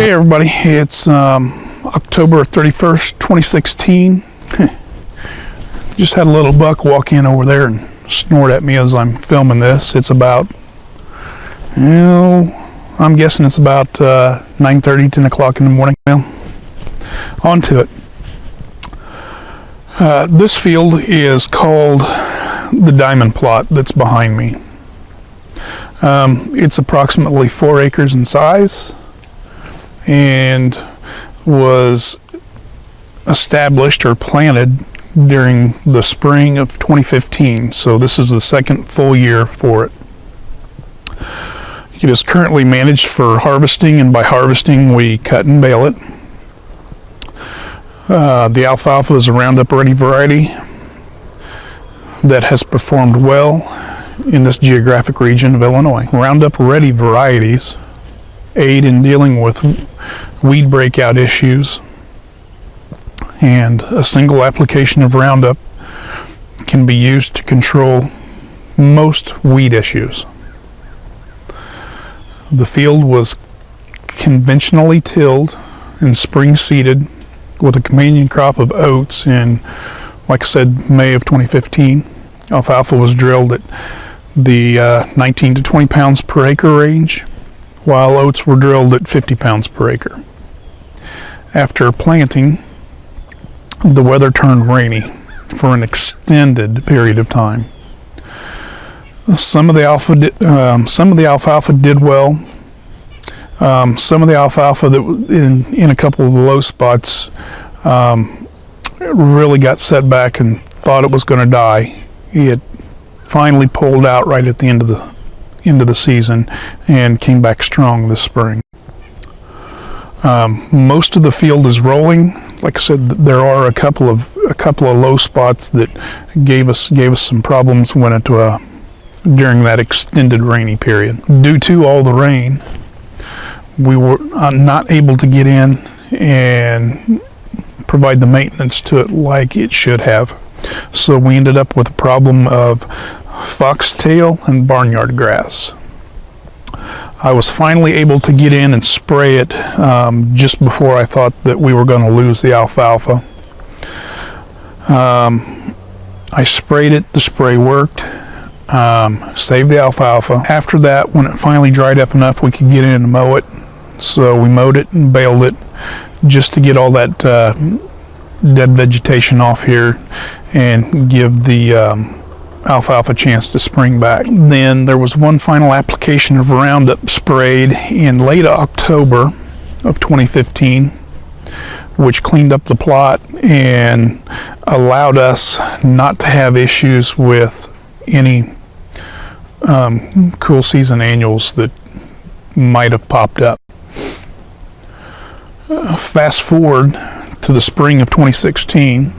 Hey everybody, it's October 31st, 2016. Just had a little buck walk in over there and snort at me as I'm filming this. It's about, I'm guessing it's about 9:30, 10 o'clock in the morning. Well, on to it. This field is called the Diamond Plot that's behind me. It's approximately 4 acres in size and was established or planted during the spring of 2015. So this is the second full year for it. It is currently managed for harvesting, and by harvesting we cut and bale it. The alfalfa is a Roundup Ready variety that has performed well in this geographic region of Illinois. Roundup Ready varieties aid in dealing with weed breakout issues, and a single application of Roundup can be used to control most weed issues. The field was conventionally tilled and spring seeded with a companion crop of oats in, like I said, May of 2015. Alfalfa was drilled at the 19 to 20 pounds per acre range, while oats were drilled at 50 pounds per acre. After planting, the weather turned rainy for an extended period of time. Some of the alfalfa did well. Some of the alfalfa that in a couple of the low spots really got set back and thought it was going to die. It finally pulled out right at the end of the season and came back strong this spring. Most of the field is rolling. Like I said, there are a couple of low spots that gave us some problems during that extended rainy period. Due to all the rain, we were not able to get in and provide the maintenance to it like it should have. So we ended up with a problem of foxtail and barnyard grass. I was finally able to get in and spray it just before I thought that we were going to lose the alfalfa. I sprayed it, the spray worked, saved the alfalfa. After that, when it finally dried up enough, we could get in and mow it. So we mowed it and baled it just to get all that dead vegetation off here and give the alfalfa chance to spring back. Then there was one final application of Roundup sprayed in late October of 2015, which cleaned up the plot and allowed us not to have issues with any cool season annuals that might have popped up. Fast forward to the spring of 2016,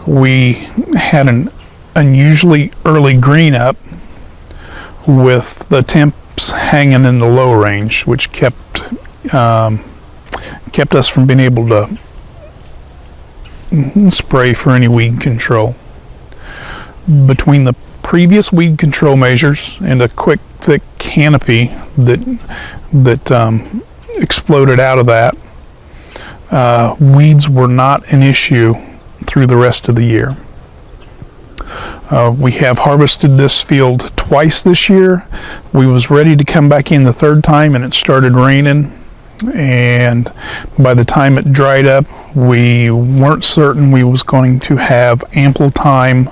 we had an unusually early green up with the temps hanging in the low range, which kept us from being able to spray for any weed control. Between the previous weed control measures and a quick thick canopy that exploded out of that, weeds were not an issue through the rest of the year. We have harvested this field twice this year. We was ready to come back in the third time and it started raining, and by the time it dried up, we weren't certain we was going to have ample time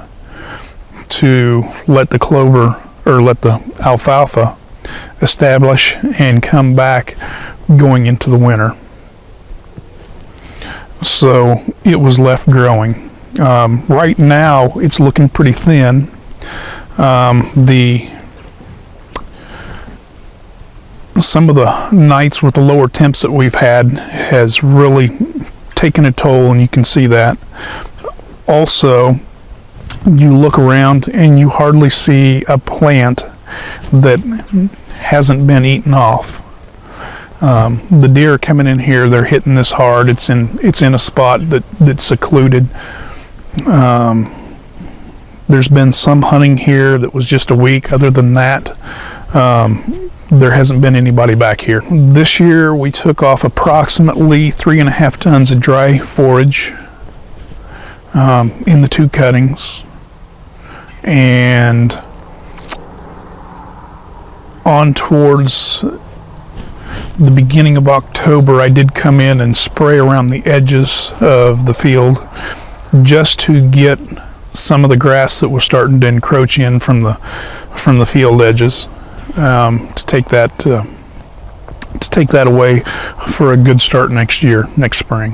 to let the clover or let the alfalfa establish and come back going into the winter. So it was left growing. Right now it's looking pretty thin. Some of the nights with the lower temps that we've had has really taken a toll, and you can see that. Also, you look around and you hardly see a plant that hasn't been eaten off. The deer coming in here, they're hitting this hard. It's in a spot that's secluded. There's been some hunting here that was just a week. Other than that, there hasn't been anybody back here. This year we took off approximately 3.5 tons of dry forage in the 2 cuttings, and on towards the beginning of October I did come in and spray around the edges of the field just to get some of the grass that was starting to encroach in from the field edges, to take that away for a good start next spring.